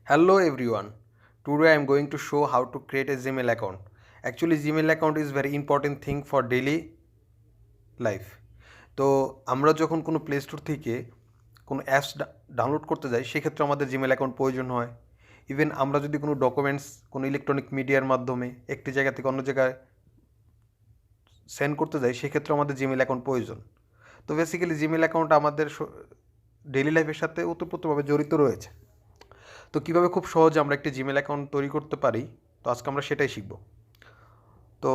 Hello everyone. Today I am going to show how to create a Gmail account. Actually Gmail account is very important thing for daily life. তো আমরা যখন কোনো play store থেকে কোনো apps download করতে যাই সেক্ষেত্রে আমাদের জিমেল অ্যাকাউন্ট প্রয়োজন হয়। ইভেন আমরা যদি কোনো ডকুমেন্টস কোনো ইলেকট্রনিক মিডিয়ার মাধ্যমে একটি জায়গা থেকে অন্য জায়গায় সেন্ড করতে যাই সেক্ষেত্রে আমাদের জিমেল অ্যাকাউন্ট প্রয়োজন। তো বেসিক্যালি জিমেল অ্যাকাউন্ট আমাদের ডেইলি লাইফের সাথে ওতপ্রোতভাবে জড়িত রয়েছে। তো কীভাবে খুব সহজে আমরা একটি জিমেল অ্যাকাউন্ট তৈরি করতে পারি, তো আজকে আমরা সেটাই শিখব। তো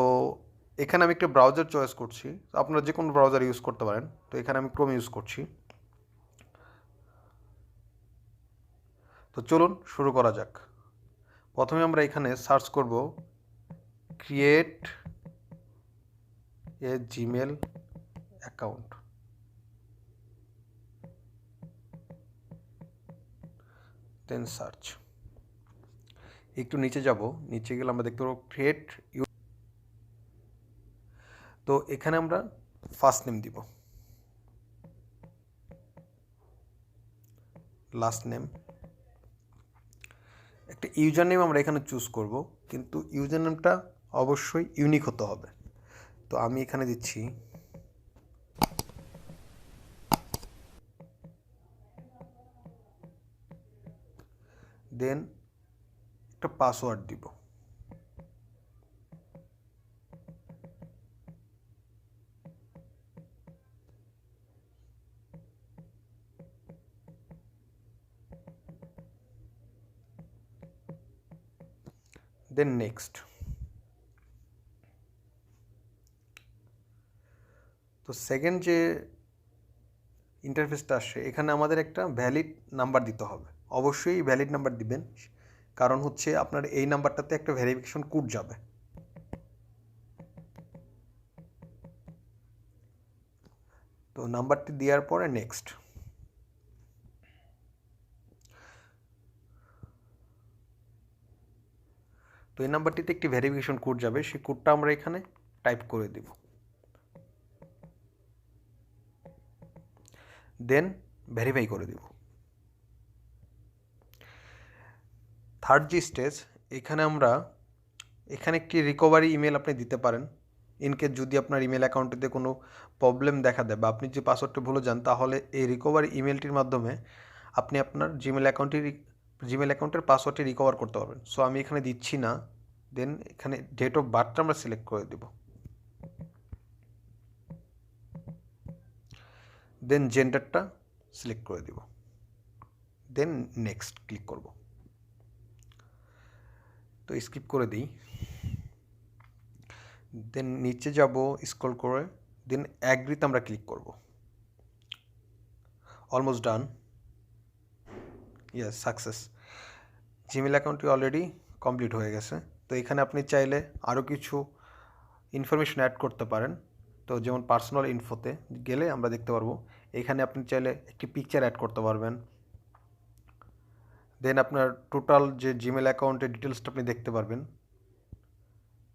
এখানে আমি একটা ব্রাউজার চয়েস করছি, আপনারা যে কোনো ব্রাউজার ইউজ করতে পারেন। তো এখানে আমি ক্রোম ইউজ করছি। তো চলুন শুরু করা যাক। প্রথমে আমরা এখানে সার্চ করব create a Gmail account. Then search. একটু নিচে যাব, নিচে গেলে আমরা দেখতে পাবো ক্রিয়েট ইউ। তো এখানে আমরা ফার্স্ট নেম দিব, লাস্ট নেম, একটা ইউজার নেম আমরা এখানে চুজ করব, কিন্তু ইউজার নেমটা অবশ্যই ইউনিক হতে হবে। তো আমি এখানে দিচ্ছি দেন একটা পাসওয়ার্ড দিব। দেন নেক্সট। তো সেকেন্ড যে ইন্টারফেসটা আসে এখানে আমাদের একটা ভ্যালিড নাম্বার দিতে হবে। অবশ্যই ভ্যালিড নাম্বার দিবেন, কারণ হচ্ছে আপনার এই নাম্বারটাতে একটা ভেরিফিকেশন কোড যাবে। তো নাম্বারটি দেওয়ার পরে নেক্সট। তো এই নাম্বারটিতে একটি ভেরিফিকেশন কোড যাবে, সেই কোডটা আমরা এখানে টাইপ করে দিব। দেন ভেরিফাই করে দিব। থার্ড যে স্টেজ, এখানে একটি রিকভারি ইমেল আপনি দিতে পারেন। ইনকেস যদি আপনার ইমেল অ্যাকাউন্টটিতে কোনো প্রবলেম দেখা দেয় বা আপনি যে পাসওয়ার্ডটি ভুলে যান, তাহলে এই রিকভারি ইমেলটির মাধ্যমে আপনি আপনার জিমেল অ্যাকাউন্টের পাসওয়ার্ডটি রিকভার করতে পারবেন। সো আমি এখানে দিচ্ছি না। দেন এখানে ডেট অফ বার্থটা আমরা সিলেক্ট করে দেব। দেন জেন্ডারটা সিলেক্ট করে দেব। দেন নেক্সট ক্লিক করব। তো স্কিপ করে দিই। দেন নিচে যাব স্ক্রল করে, দেন অ্যাগ্রিতে আমরা ক্লিক করব। Almost done. Yes, success. Gmail অ্যাকাউন্টটি অলরেডি কমপ্লিট হয়ে গেছে। তো এখানে আপনি চাইলে আরও কিছু ইনফরমেশন অ্যাড করতে পারেন। তো যেমন পার্সোনাল ইনফোতে গেলে আমরা দেখতে পারবো এখানে আপনি চাইলে একটি পিকচার অ্যাড করতে পারবেন। দেন আপনার টোটাল যে জিমেল অ্যাকাউন্টের ডিটেলসটা আপনি দেখতে পারবেন।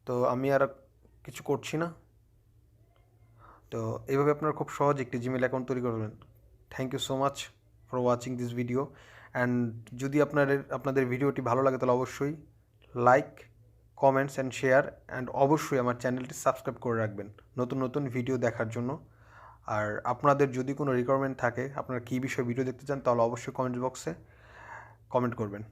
তো আমি আর কিছু করছি না। তো এইভাবে আপনারা খুব সহজ একটি জিমেল অ্যাকাউন্ট তৈরি করবেন। Thank you so much for watching this video. And যদি আপনাদের ভিডিওটি ভালো লাগে তাহলে অবশ্যই like, comments and share, and অবশ্যই আমার চ্যানেলটি সাবস্ক্রাইব করে রাখবেন নতুন নতুন ভিডিও দেখার জন্য। আর আপনাদের যদি কোনো রিকোয়ারমেন্ট থাকে, আপনারা কী বিষয়ে ভিডিও দেখতে চান, তাহলে অবশ্যই কমেন্ট বক্সে কমেন্ট করবেন।